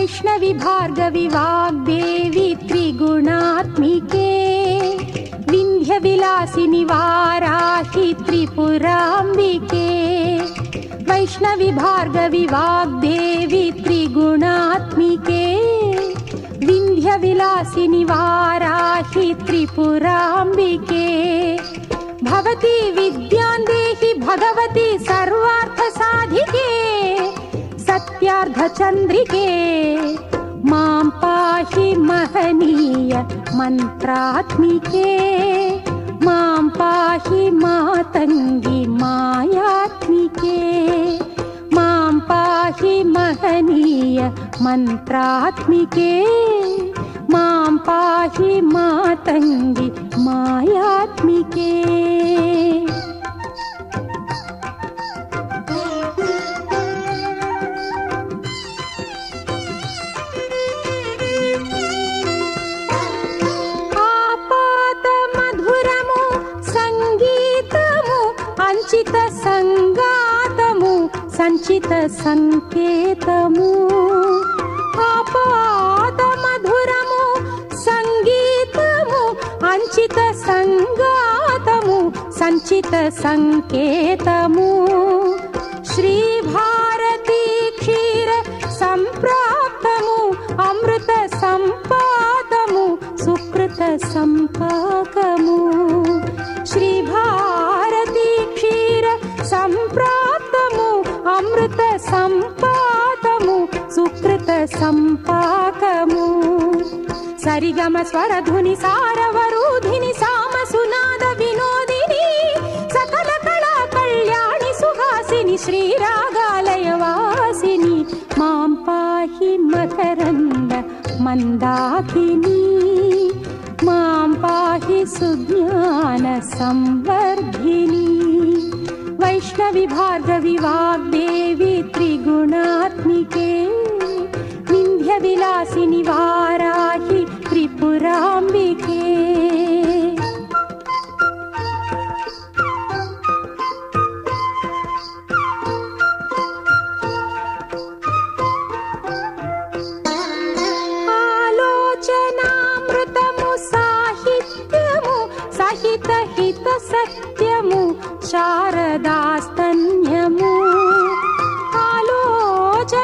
वैष्णवी भार्गवी वाग्देवी त्रिगुणात्मिके विन्ध्यविलासिनि वाराहि त्रिपुराम्बिके वैष्णवी भार्गवी वाग्देवी त्रिगुणात्मिके विन्ध्यविलासिनि वाराहि त्रिपुराम्बिके भवती विद्यां देहि भगवती सर्वार्थसाधिके सत्यार्धचन्द्रिके मां पाहि महनीय मन्त्रात्मिके मां पाहि मातङ्गी मायात्मिके मां पाहि महनीय मन्त्रात्मिके मां पाहि मातङ्गी मायात्मिके। సంచిత సంగాతము సంచిత సంకేతము ఆపాత మధురము సంగీతము అంచిత సంగాతము సంచిత సంకేతము శ్రీ భారతీ క్షీర సంప్రాప్తము అమృత సంపాదము సుకృత సంపాకము శ్రీ భారతీ క్షీర సంప్రాప్తము అమృత సంపాదము సుకృత సంపాకము సరిగమ స్వరధుని సారవరూధిని సామ సునాద వినోదిని సకల కళా కళ్యాణి సుహాసిని శ్రీరాగాలయ వాసిని మాం పాహి మకరంద మందాకిని मां पाहि सुज्ञान संवर्धिनी वैष्णवी भार्गवी वाग्देवी त्रिगुणात्मिके विन्ध्यविलासिनि वाराहि त्रिपुराम्बिके। సహిత హిత సత్యము శారదాస్తన్యము ఆలోచనామృతము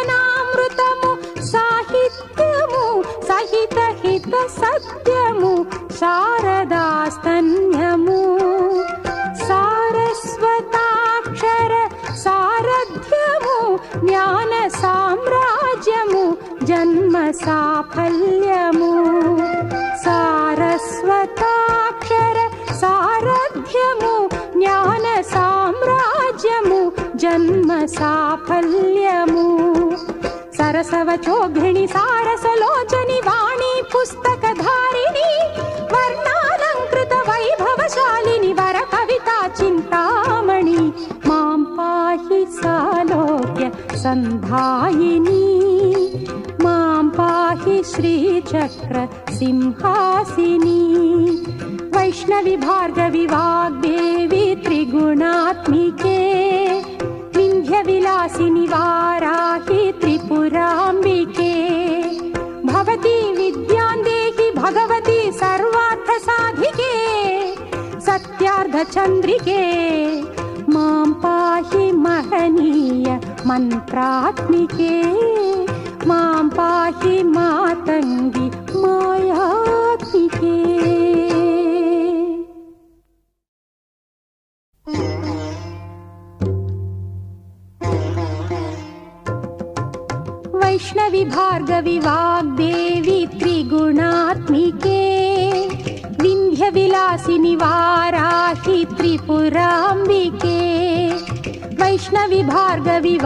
సాహిత్యము సహిత హిత సత్యము శారదాస్తన్యము సారస్వతాక్షర సారథ్యము జ్ఞాన సామ్రాజ్యము జన్మ సాఫల్యము సారస్వతాక్షర సారథ్యము జ్ఞాన సామ్రాజ్యము జన్మ సాఫల్యము సరసవచోఘిణి సారసలోచని వాణి పుస్తకధారిణి వర్ణాలంకృత వైభవశాలిని వర కవితా చింతామణి మాం పాహి సాలోక్య సంధాయిని మాం పాహి శ్రీచక్ర సింహాసిని वैष्णवी भार्गवी वाग्देवी त्रिगुणात्मिके विन्ध्यविलासिनि वाराहि त्रिपुराम्बिके भवती विद्यां देहि भगवती सर्वार्थसाधिके सत्यार्धचन्द्रिके मां पाहि महनीय मन्त्रात्मिके मां पाहि मातङ्गी मायात्मिके। वैष्णवी भार्गवी वाग्देवी त्रिगुणात्मिके विन्ध्यविलासिनि वाराहि त्रिपुराम्बिके वैष्णवी भार्गवी